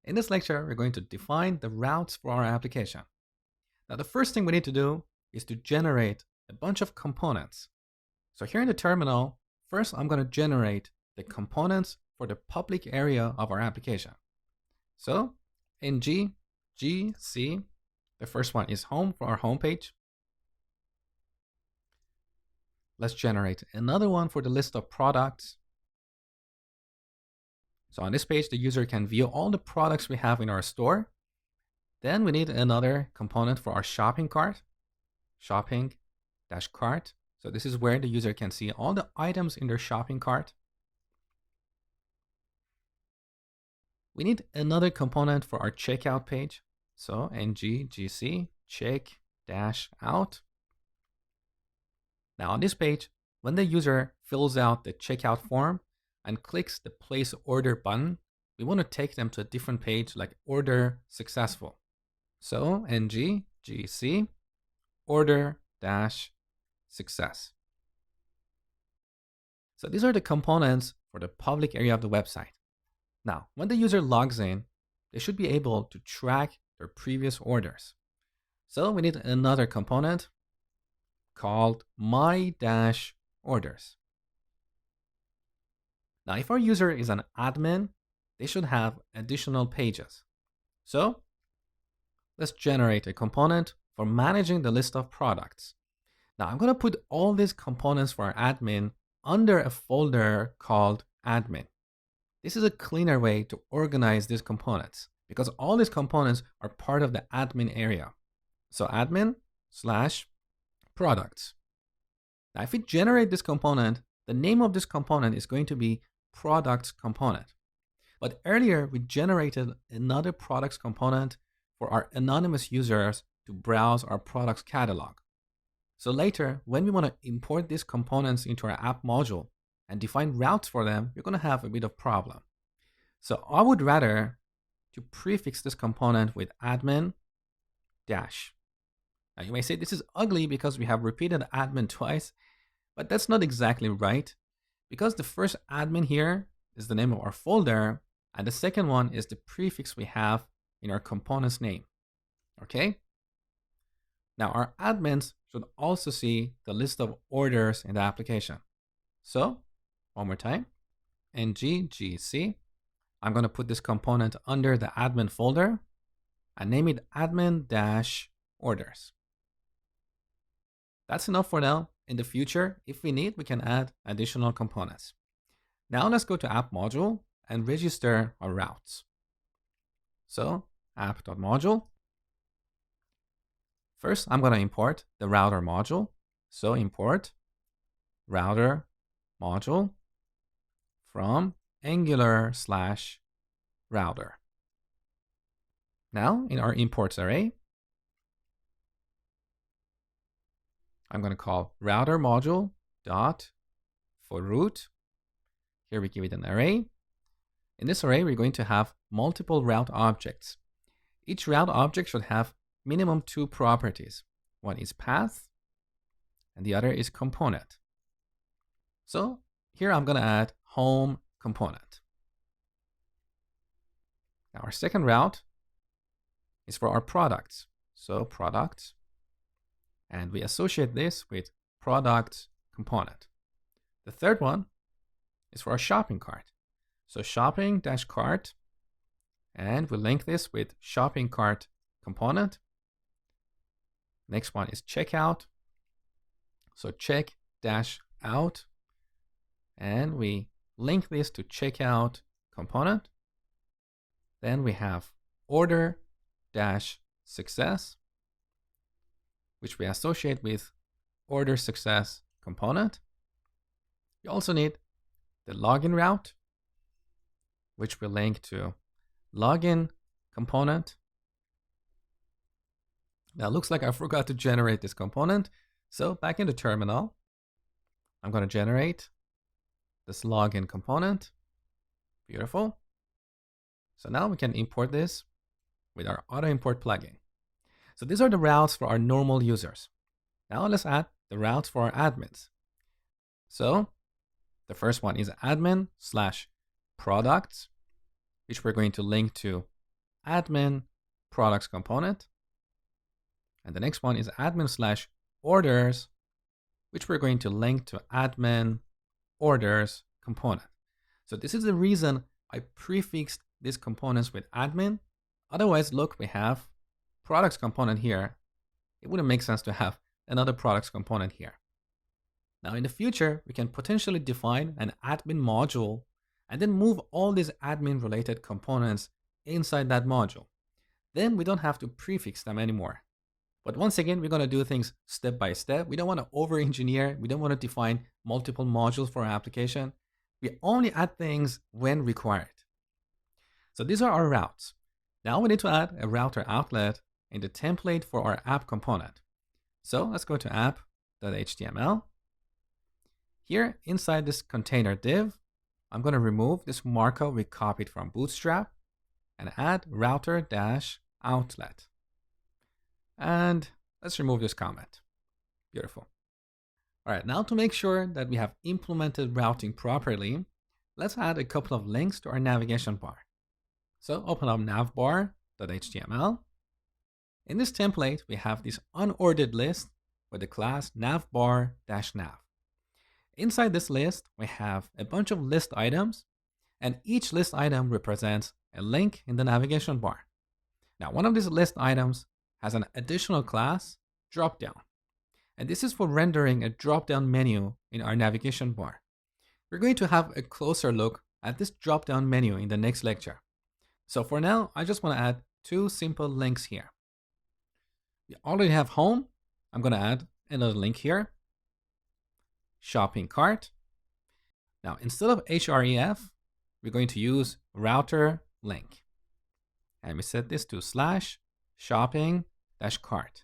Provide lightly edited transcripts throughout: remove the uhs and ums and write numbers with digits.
In this lecture, we're going to define the routes for our application. Now, the first thing we need to do is to generate a bunch of components. So here in the terminal, first I'm going to generate the components for the public area of our application. So in gc, the first one is home for our home page. Let's generate another one for the list of products. So on this page, the user can view all the products we have in our store. Then we need another component for our shopping cart, shopping-cart. So this is where the user can see all the items in their shopping cart. We need another component for our checkout page. So ng-gc check-out. Now on this page, when the user fills out the checkout form and clicks the place order button, we want to take them to a different page like order successful. So ng-gc order-success. So these are the components for the public area of the website. Now, when the user logs in, they should be able to track their previous orders. So we need another component called my-orders. Now, if our user is an admin, they should have additional pages. So let's generate a component for managing the list of products. Now, I'm going to put all these components for our admin under a folder called admin. This is a cleaner way to organize these components because all these components are part of the admin area. So admin/products. Now, if we generate this component, the name of this component is going to be products component. But earlier, we generated another products component for our anonymous users to browse our products catalog. So later, when we want to import these components into our app module and define routes for them, we're going to have a bit of problem. So I would rather to prefix this component with admin dash. Now you may say this is ugly because we have repeated admin twice, but that's not exactly right because the first admin here is the name of our folder and the second one is the prefix we have in our component's name. Okay? Now our admins should also see the list of orders in the application. So one more time, ng-gc. I'm going to put this component under the admin folder and name it admin-orders. That's enough for now. In the future, if we need, we can add additional components. Now let's go to app module and register our routes. So app.module. First, I'm going to import the router module. So import router module from Angular/router. Now in our imports array, I'm going to call router module dot for route. Here we give it an array. In this array, we're going to have multiple route objects. Each route object should have minimum 2 properties. One is path and the other is component. So here I'm going to add home component. Now our second route is for our products. So products, and we associate this with product component. The third one is for our shopping cart. So shopping-cart, and we link this with shopping cart component. Next one is checkout. So check-out, and we link this to checkout component. Then we have order-success, which we associate with order success component. We also need the login route, which we link to login component. Now it looks like I forgot to generate this component. So back in the terminal, I'm going to generate this login component. Beautiful. So now we can import this with our auto import plugin. So these are the routes for our normal users. Now let's add the routes for our admins. So the first one is admin/products, which we're going to link to admin products component. And the next one is admin/orders, which we're going to link to admin orders component. So this is the reason I prefixed these components with admin. Otherwise, look, we have products component here. It wouldn't make sense to have another products component here. Now in the future, we can potentially define an admin module and then move all these admin related components inside that module. Then we don't have to prefix them anymore. But once again, we're going to do things step by step. We don't want to over-engineer. We don't want to define multiple modules for our application. We only add things when required. So these are our routes. Now we need to add a router outlet in the template for our app component. So let's go to app.html. Here inside this container div, I'm going to remove this markup we copied from Bootstrap and add router-outlet. And let's remove this comment. Beautiful. All right, now to make sure that we have implemented routing properly, let's add a couple of links to our navigation bar. So open up navbar.html. In this template, we have this unordered list with the class navbar-nav. Inside this list, we have a bunch of list items, and each list item represents a link in the navigation bar. Now, one of these list items has an additional class, dropdown. And this is for rendering a drop-down menu in our navigation bar. We're going to have a closer look at this drop-down menu in the next lecture. So for now, I just want to add two simple links here. We already have home. I'm going to add another link here. Shopping cart. Now, instead of href, we're going to use router link. And we set this to /shopping-cart.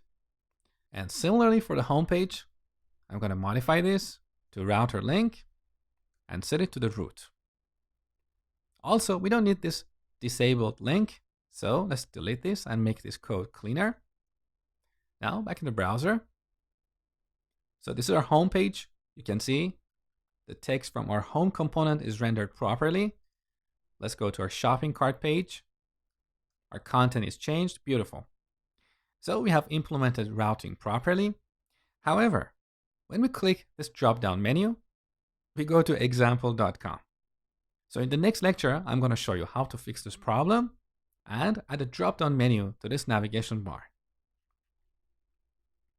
And similarly for the homepage, I'm going to modify this to router link and set it to the root. Also, we don't need this disabled link, so let's delete this and make this code cleaner. Now back in the browser. So this is our homepage. You can see the text from our home component is rendered properly. Let's go to our shopping cart page. Our content is changed. Beautiful. So we have implemented routing properly. However, when we click this drop-down menu, we go to example.com. So in the next lecture, I'm going to show you how to fix this problem and add a drop-down menu to this navigation bar.